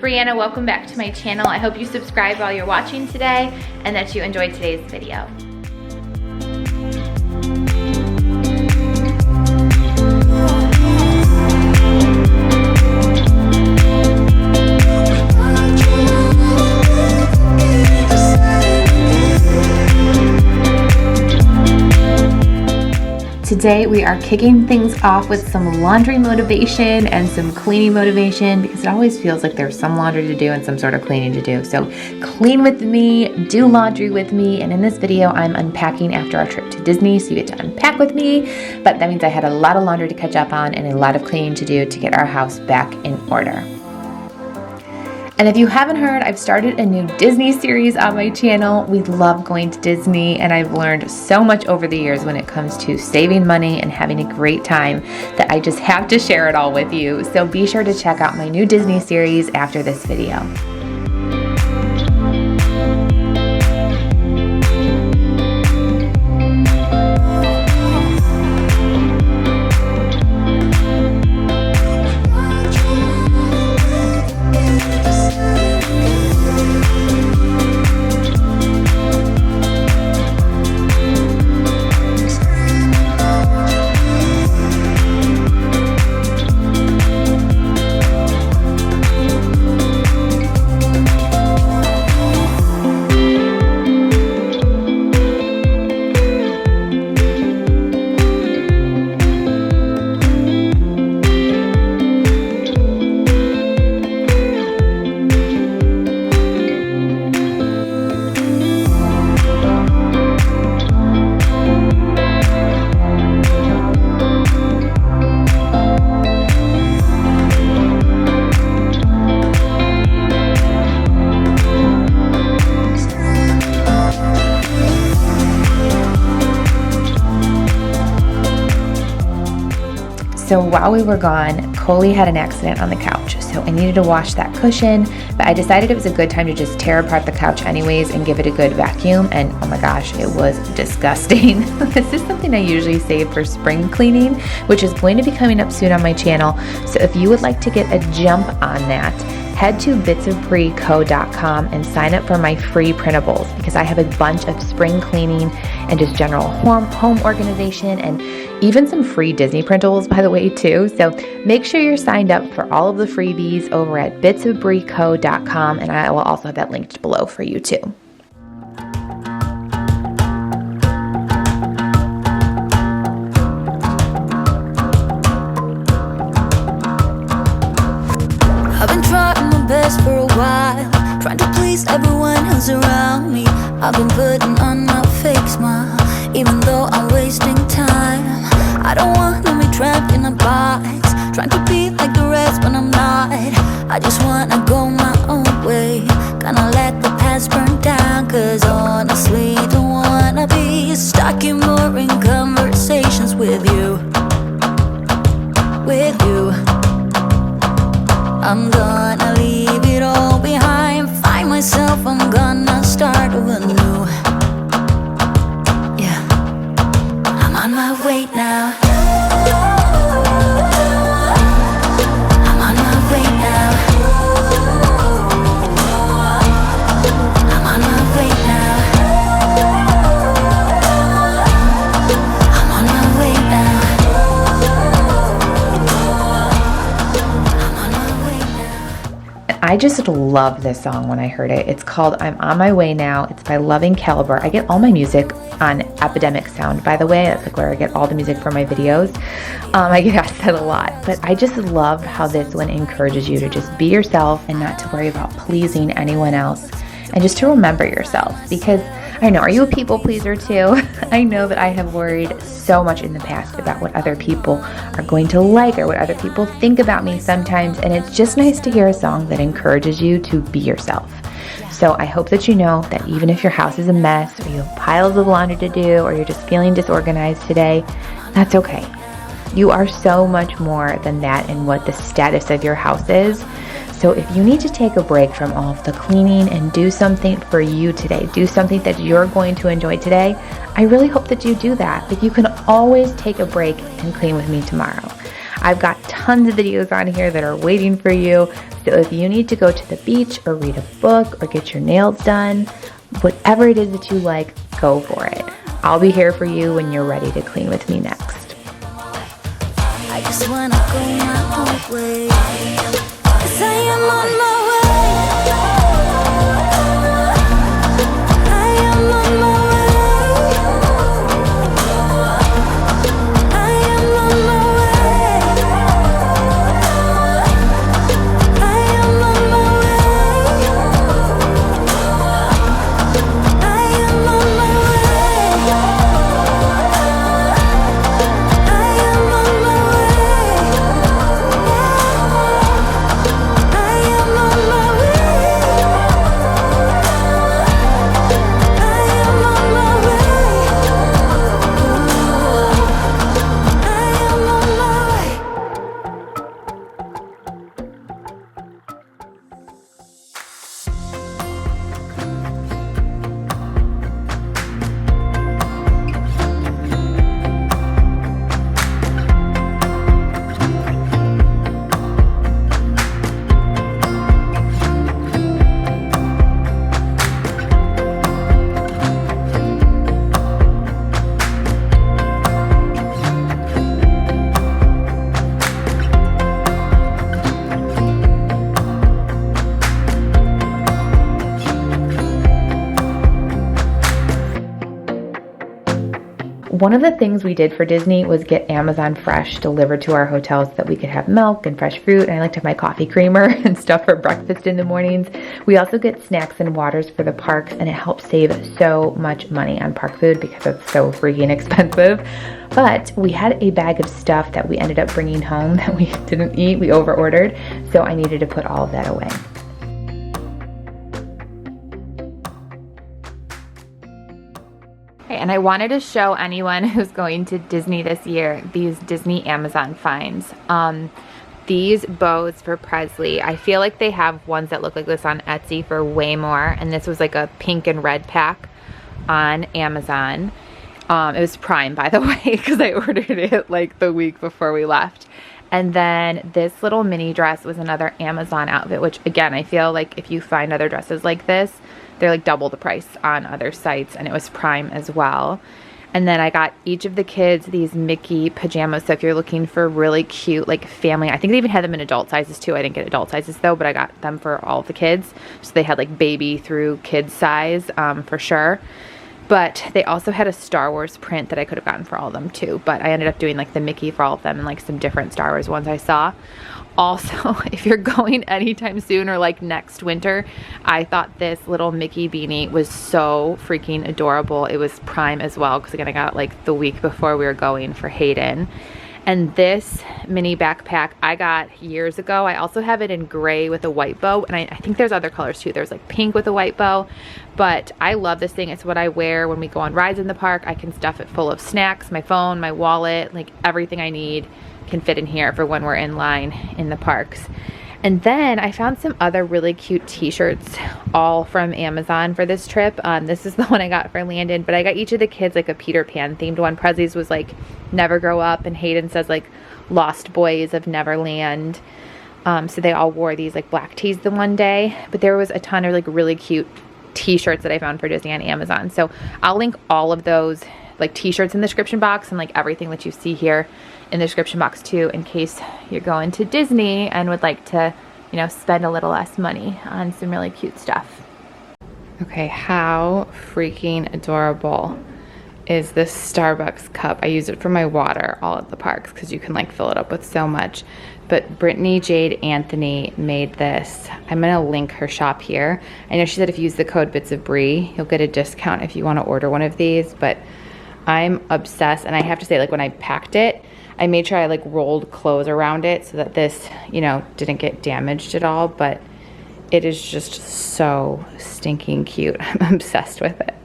Brianna. Welcome back to my channel. I hope you subscribe while you're watching today and that you enjoyed today's video. Today we are kicking things off with some laundry motivation and some cleaning motivation because it always feels like there's some laundry to do and some sort of cleaning to do. So clean with me, do laundry with me, and in this video I'm unpacking after our trip to Disney, so you get to unpack with me. But that means I had a lot of laundry to catch up on and a lot of cleaning to do to get our house back in order. And if you haven't heard, I've started a new Disney series on my channel. We love going to Disney, and I've learned so much over the years when it comes to saving money and having a great time that I just have to share it all with you. So be sure to check out my new Disney series after this video. So while we were gone, Coley had an accident on the couch, so I needed to wash that cushion, but I decided it was a good time to just tear apart the couch anyways and give it a good vacuum, and oh my gosh, it was disgusting. This is something I usually save for spring cleaning, which is going to be coming up soon on my channel, so if you would like to get a jump on that, head to bitsofbrieco.com and sign up for my free printables because I have a bunch of spring cleaning and just general home organization and even some free Disney printables, by the way, too. So make sure you're signed up for all of the freebies over at bitsofbrieco.com, and I will also have that linked below for you too. I've been trying my best for a while, trying to please everyone who's around me. I've been putting on my fake smile, even though I'm wasting time. I don't want to be trapped in a box, trying to be like the rest when I'm not. I just wanna go my own way, gonna let the past burn down. Cause honestly, don't wanna be stuck in boring conversations with you. I'm gonna leave it all behind, find myself, I'm gonna start over new. Yeah, I'm on my way now. I'm on my way now. I'm on my way now. I'm on my way now. I just love this song when I heard it. It's called I'm On My Way Now. It's by Loving Caliber. I get all my music on Epidemic Sound, by the way. That's like where I get all the music for my videos. I get asked that a lot, but I just love how this one encourages you to just be yourself and not to worry about pleasing anyone else and just to remember yourself, because I know, are you a people pleaser too? I know that I have worried so much in the past about what other people are going to like or what other people think about me sometimes, and it's just nice to hear a song that encourages you to be yourself. So I hope that you know that even if your house is a mess or you have piles of laundry to do or you're just feeling disorganized today, that's okay. You are so much more than that in what the status of your house is. So if you need to take a break from all of the cleaning and do something for you today, do something that you're going to enjoy today, I really hope that you do that. But you can always take a break and clean with me tomorrow. I've got tons of videos on here that are waiting for you. So if you need to go to the beach or read a book or get your nails done, whatever it is that you like, go for it. I'll be here for you when you're ready to clean with me next. I just wanna go my own way, 'cause I am on my way. I am on my way. I am on my way. I am on my way. I am on my way. I am on my One of the things we did for Disney was get Amazon Fresh delivered to our hotel so that we could have milk and fresh fruit, and I like to have my coffee creamer and stuff for breakfast in the mornings. We also get snacks and waters for the parks, and it helps save so much money on park food because it's so freaking expensive. But we had a bag of stuff that we ended up bringing home that we didn't eat. We over-ordered, so I needed to put all of that away. And I wanted to show anyone who's going to Disney this year these Disney Amazon finds. These bows for Presley, I feel like they have ones that look like this on Etsy for way more, and this was like a pink and red pack on Amazon. It was Prime, by the way, because I ordered it like the week before we left. And then this little mini dress was another Amazon outfit, which again, I feel like if you find other dresses like this, they're like double the price on other sites, and it was Prime as well. And then I got each of the kids these Mickey pajamas. So if you're looking for really cute, like family, I think they even had them in adult sizes too. I didn't get adult sizes though, but I got them for all the kids. So they had like baby through kid size for sure. But they also had a Star Wars print that I could have gotten for all of them too. But I ended up doing like the Mickey for all of them and like some different Star Wars ones I saw. Also, if you're going anytime soon or like next winter, I thought this little Mickey beanie was so freaking adorable. It was Prime as well, because again, I got it like the week before we were going for Hayden. And this mini backpack I got years ago. I also have it in gray with a white bow, and I think there's other colors too. There's like pink with a white bow, but I love this thing. It's what I wear when we go on rides in the park. I can stuff it full of snacks, my phone, my wallet, like everything I need can fit in here for when we're in line in the parks. And then I found some other really cute t-shirts all from Amazon for this trip. This is the one I got for Landon, but I got each of the kids like a Peter Pan themed one. Presley's was like Never Grow Up, and Hayden says like Lost Boys of Neverland. So they all wore these like black tees the one day, but there was a ton of like really cute t-shirts that I found for Disney on Amazon. So I'll link all of those like t-shirts in the description box, and like everything that you see here in the description box too, in case you're going to Disney and would like to, you know, spend a little less money on some really cute stuff. Okay, how freaking adorable is this Starbucks cup? I use it for my water all at the parks because you can like fill it up with so much. But Brittany Jade Anthony made this. I'm gonna link her shop here. I know she said if you use the code Bits of Brie, you'll get a discount if you want to order one of these, but I'm obsessed. And I have to say, like when I packed it, I made sure I like rolled clothes around it so that this, you know, didn't get damaged at all, but it is just so stinking cute. I'm obsessed with it.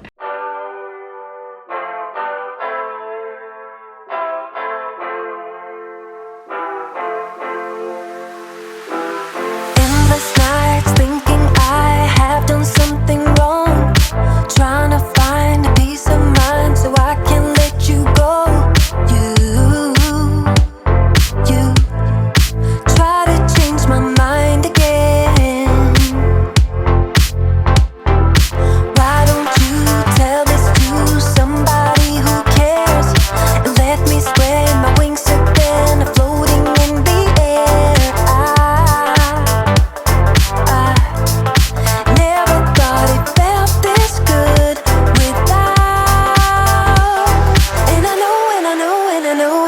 Endless nights thinking I have done something wrong, trying to find a peace of mind so I can let you go. You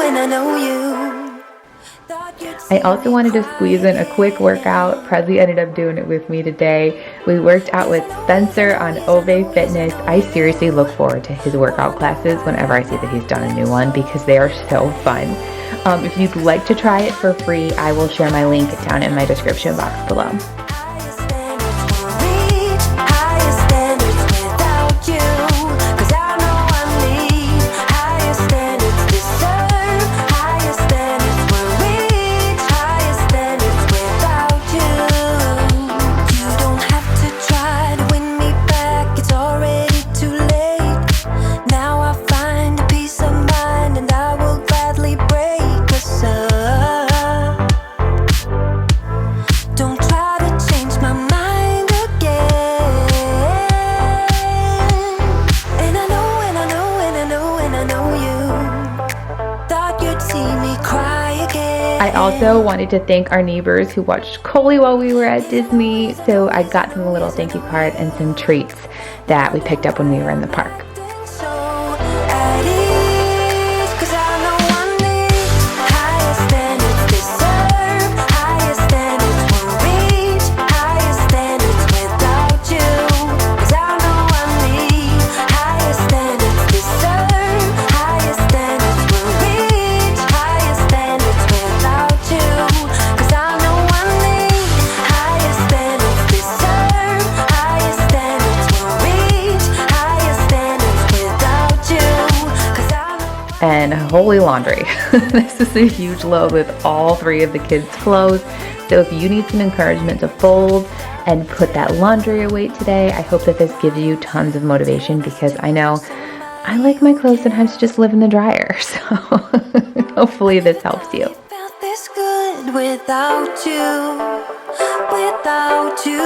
and I know you. I also wanted to squeeze in a quick workout. Prezi ended up doing it with me today. We worked out with Spencer on Obey Fitness. I seriously look forward to his workout classes whenever I see that he's done a new one because they are so fun. If you'd like to try it for free, I will share my link down in my description box below. I also wanted to thank our neighbors who watched Coley while we were at Disney, so I got them a little thank you card and some treats that we picked up when we were in the park. And holy laundry. This is a huge load with all 3 of the kids' clothes. So if you need some encouragement to fold and put that laundry away today, I hope that this gives you tons of motivation because I know I like my clothes sometimes to just live in the dryer. So hopefully this helps you. Felt this good without you, without you.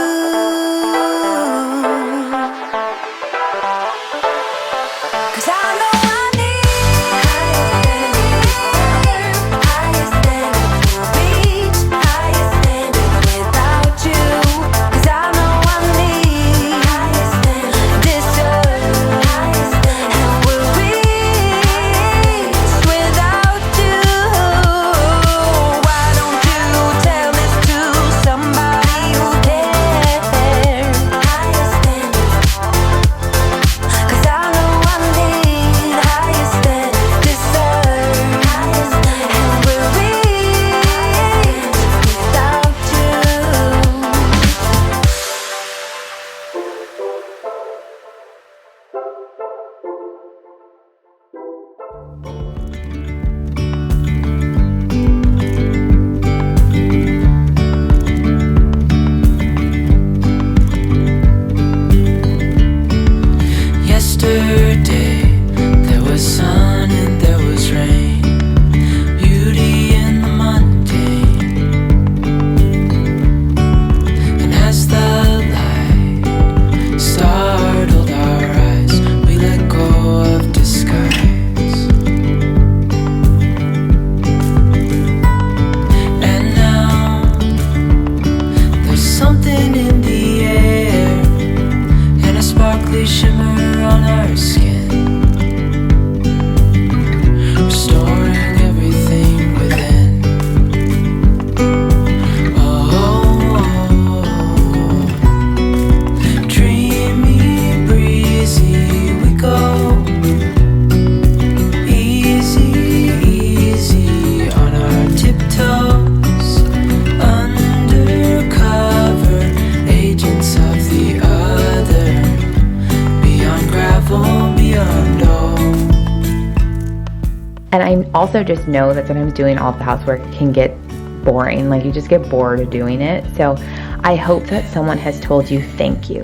And I also just know that sometimes doing all of the housework can get boring. Like you just get bored of doing it. So I hope that someone has told you thank you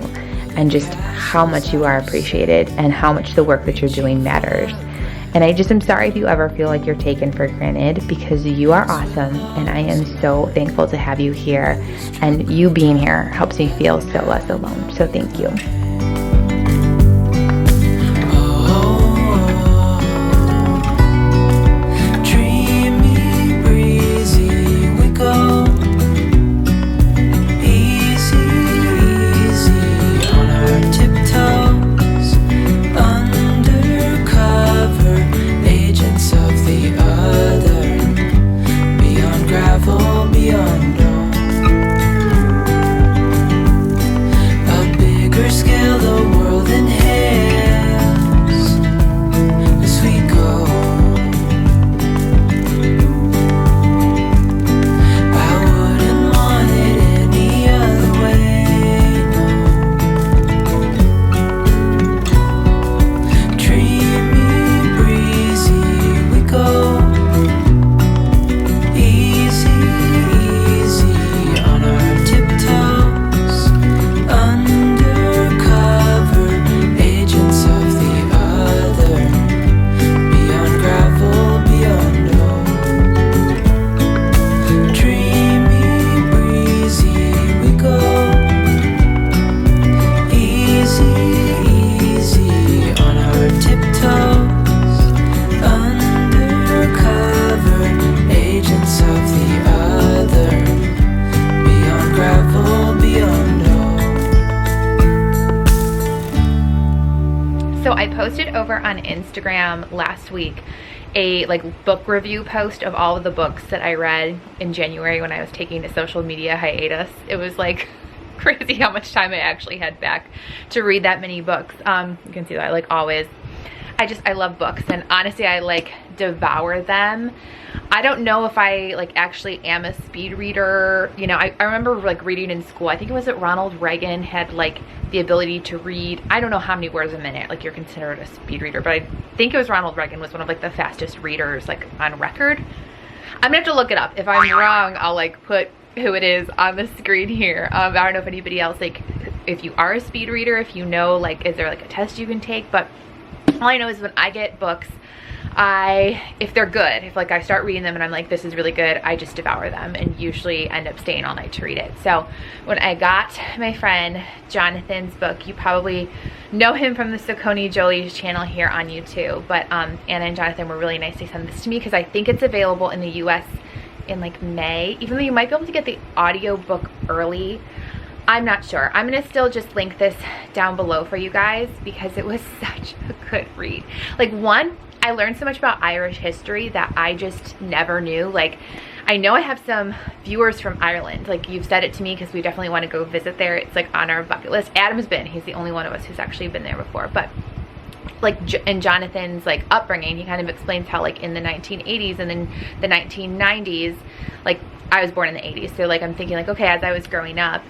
and just how much you are appreciated and how much the work that you're doing matters. And I just am sorry if you ever feel like you're taken for granted because you are awesome and I am so thankful to have you here, and you being here helps me feel so less alone. So thank you. Undercover agents of the posted over on Instagram last week a like book review post of all of the books that I read in January when I was taking a social media hiatus. It was like crazy how much time I actually had back to read that many books. You can see that I like always, I love books, and honestly I like devour them. I don't know if I like actually am a speed reader. You know, I remember like reading in school, I think it was that Ronald Reagan had like the ability to read, I don't know how many words a minute, like you're considered a speed reader, but I think it was Ronald Reagan was one of like the fastest readers like on record. I'm gonna have to look it up. If I'm wrong, I'll like put who it is on the screen here. I don't know if anybody else, like if you are a speed reader, if you know, like is there like a test you can take, but all I know is when I get books, if they're good, if like I start reading them and I'm like, this is really good, I just devour them and usually end up staying all night to read it. So when I got my friend Jonathan's book, you probably know him from the JOLY'S channel here on YouTube, but Anna and Jonathan were really nice to send this to me because I think it's available in the US in like May, even though you might be able to get the audiobook early. I'm not sure. I'm gonna still just link this down below for you guys because it was such a good read. Like, one, I learned so much about Irish history that I just never knew. Like, I know I have some viewers from Ireland. Like, you've said it to me because we definitely want to go visit there. It's like on our bucket list. Adam's been. He's the only one of us who's actually been there before. But like in Jonathan's like upbringing, he kind of explains how like in the 1980s and then the 1990s, like I was born in the 80s. So like I'm thinking like, okay, as I was growing up,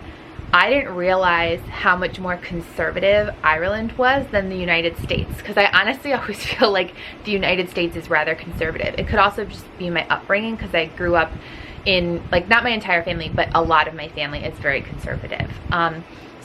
I didn't realize how much more conservative Ireland was than the United States, because I honestly always feel like the United States is rather conservative. It could also just be my upbringing because I grew up in, like, not my entire family, but a lot of my family is very conservative.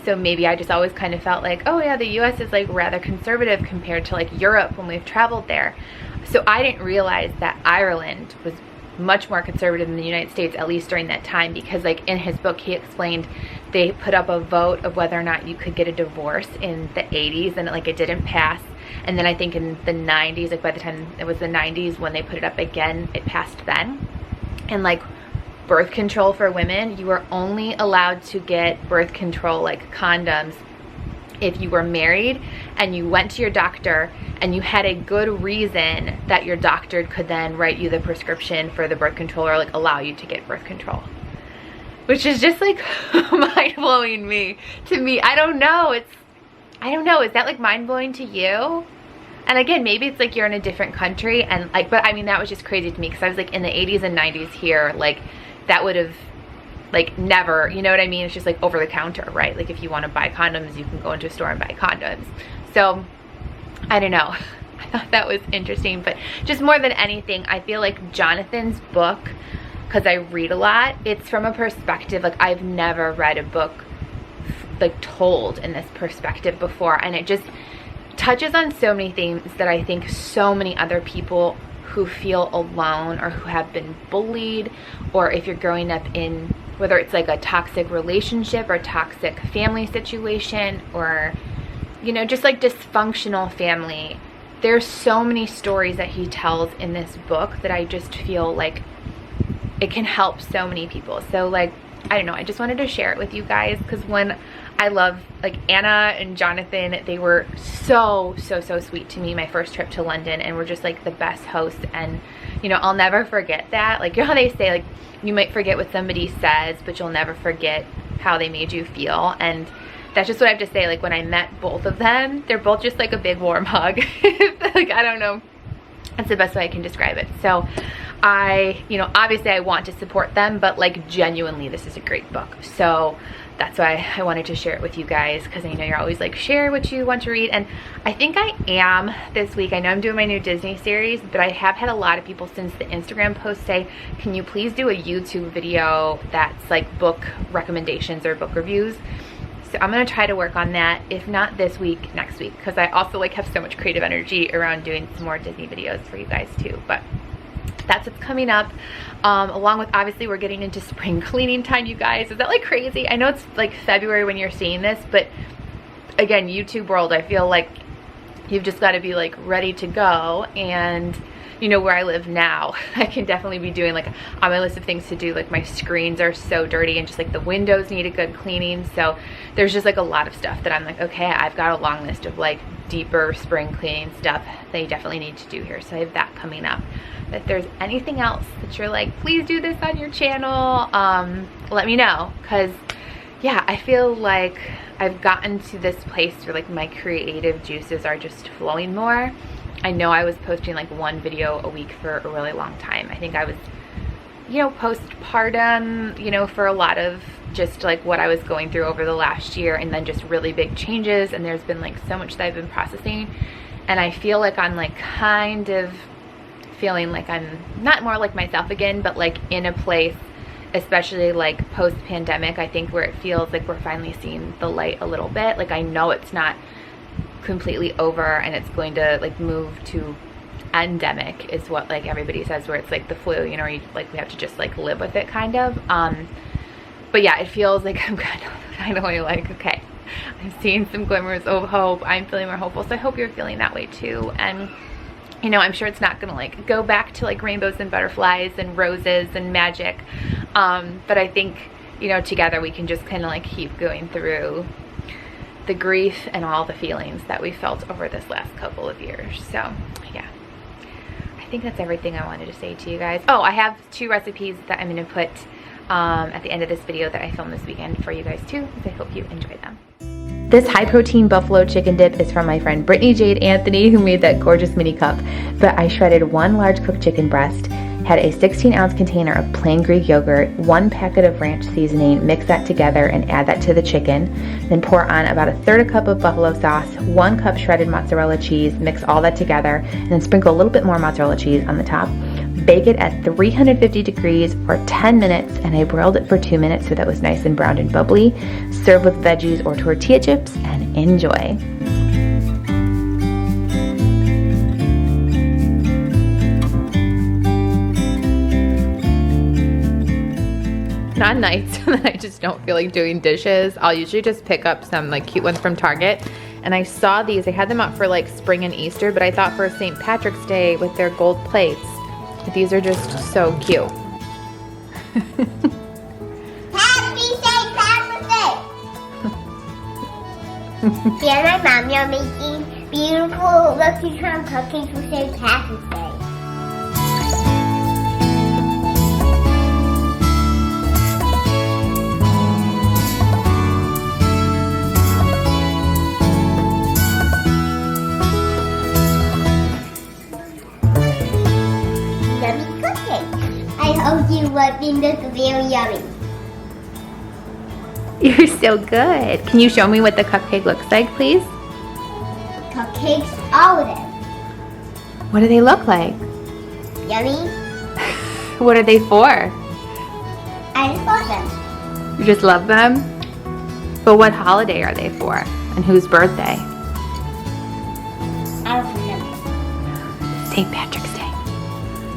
So maybe I just always kind of felt like, oh yeah, the US is like rather conservative compared to like Europe when we've traveled there. So I didn't realize that Ireland was much more conservative than the United States, at least during that time, because like in his book he explained they put up a vote of whether or not you could get a divorce in the 80s, and like it didn't pass. And then I think in the 90s, like by the time it was the 90s when they put it up again, it passed then. And like birth control for women, you were only allowed to get birth control, like condoms, if you were married and you went to your doctor and you had a good reason that your doctor could then write you the prescription for the birth control or like allow you to get birth control. Which is just like mind-blowing to me. I don't know, is that like mind-blowing to you? And again, maybe it's like you're in a different country and like, but I mean that was just crazy to me because I was like in the 80s and 90s here, like that would have like never, you know what I mean? It's just like over the counter, right? Like if you want to buy condoms, you can go into a store and buy condoms. So I don't know. I thought that was interesting, but just more than anything, I feel like Jonathan's book, because I read a lot, it's from a perspective, like I've never read a book like told in this perspective before, and it just touches on so many things that I think so many other people who feel alone or who have been bullied, or if you're growing up in, whether it's like a toxic relationship or toxic family situation, or you know, just like dysfunctional family, there's so many stories that he tells in this book that I just feel like it can help so many people. So like, I don't know, I just wanted to share it with you guys because when I love, like Anna and Jonathan, they were so sweet to me my first trip to London, and were just like the best hosts. And you know, I'll never forget that. Like, you know how they say like you might forget what somebody says, but you'll never forget how they made you feel. And that's just what I have to say. Like when I met both of them, they're both just like a big warm hug. Like, I don't know, that's the best way I can describe it. So you know, obviously I want to support them, but like genuinely this is a great book. So that's why I wanted to share it with you guys, because I know you're always like, share what you want to read. And I think I am this week. I know I'm doing my new Disney series, but I have had a lot of people since the Instagram post say, can you please do a YouTube video that's like book recommendations or book reviews? So I'm gonna try to work on that, if not this week, next week, because I also like have so much creative energy around doing some more Disney videos for you guys too. But that's what's coming up, along with, obviously we're getting into spring cleaning time, you guys. Is that like crazy? I know it's like February when you're seeing this, but again, YouTube world, I feel like you've just got to be like ready to go. And you know, where I live now, I can definitely be doing like on my list of things to do, like my screens are so dirty and just like the windows need a good cleaning. So there's just like a lot of stuff that I'm like, okay, I've got a long list of like deeper spring cleaning stuff that you definitely need to do here. So I have that coming up. If there's anything else that you're like, please do this on your channel, let me know, because yeah, I feel like I've gotten to this place where like my creative juices are just flowing more. I know I was posting like one video a week for a really long time. I think I was, you know, postpartum, you know, for a lot of just like what I was going through over the last year, and then just really big changes, and there's been like so much that I've been processing, and I feel like I'm like kind of feeling like I'm not more like myself again, but like in a place, especially like post-pandemic, I think, where it feels like we're finally seeing the light a little bit. Like I know it's not completely over and it's going to like move to endemic is what like everybody says, where it's like the flu, you know, or you, like we have to just like live with it kind of. But yeah, it feels like I'm kind of like, okay, I'm seeing some glimmers of hope. I'm feeling more hopeful. So I hope you're feeling that way too. And you know, I'm sure it's not gonna like go back to like rainbows and butterflies and roses and magic. But I think, you know, together we can just kind of like keep going through the grief and all the feelings that we felt over this last couple of years. So yeah, I think that's everything I wanted to say to you guys. Oh, I have 2 recipes that I'm gonna put at the end of this video that I filmed this weekend for you guys too, because I hope you enjoy them. This high protein buffalo chicken dip is from my friend Brittany Jade Anthony, who made that gorgeous mini cup. But I shredded 1 large cooked chicken breast, had a 16-ounce container of plain Greek yogurt, 1 packet of ranch seasoning, mix that together and add that to the chicken. Then pour on about 1/3 cup of buffalo sauce, 1 cup shredded mozzarella cheese, mix all that together, and then sprinkle a little bit more mozzarella cheese on the top. Bake it at 350 degrees for 10 minutes, and I broiled it for 2 minutes so that it was nice and browned and bubbly. Serve with veggies or tortilla chips and enjoy. On nights that I just don't feel like doing dishes, I'll usually just pick up some like cute ones from Target. And I saw these, they had them out for like spring and Easter, but I thought for St. Patrick's Day with their gold plates, these are just so cute. Happy St. Patrick's Day! Me and my mommy are making beautiful lucky charm cupcakes for St. Patrick's Day. Yummy cupcakes. I hope you like this very yummy. You're so good. Can you show me what the cupcake looks like, please? Cupcakes, all of them. What do they look like? Yummy. What are they for? I just love them. You just love them? But what holiday are they for? And whose birthday? I don't remember. St. Patrick's Day.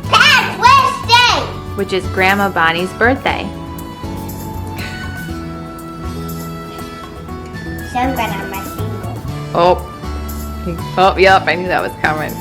Patrick's Day! Which is Grandma Bonnie's birthday. Sunburn on my finger. Oh, yep, I knew that was coming.